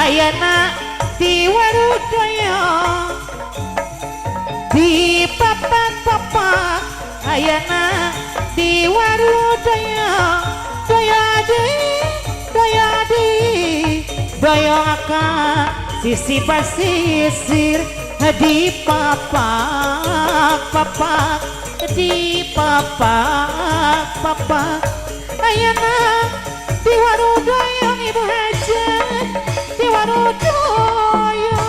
ayana di warudaya di papak ayana di warudaya daya akan sisi pasisir di papak di papak ayana di warudaya ibu hajat di warudaya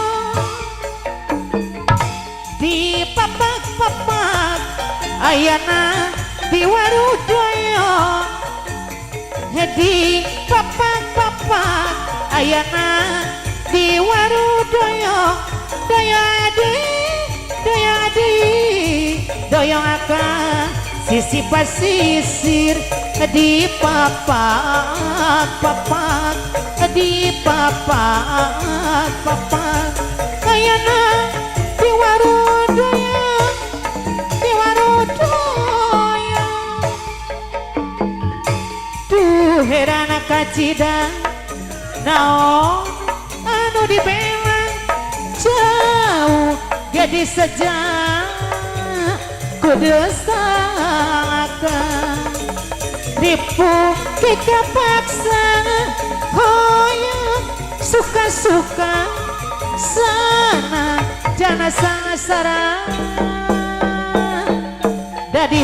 di papak ayana di warudaya di papak ayana di warudaya daya akan sisi pasisir di papak di papak ayana di warudaya tuh heran kacida naon anu dibelang jauh jadi sejak kudesakan ripu kita paksa hoyong suka-suka sana jana sangasara dadi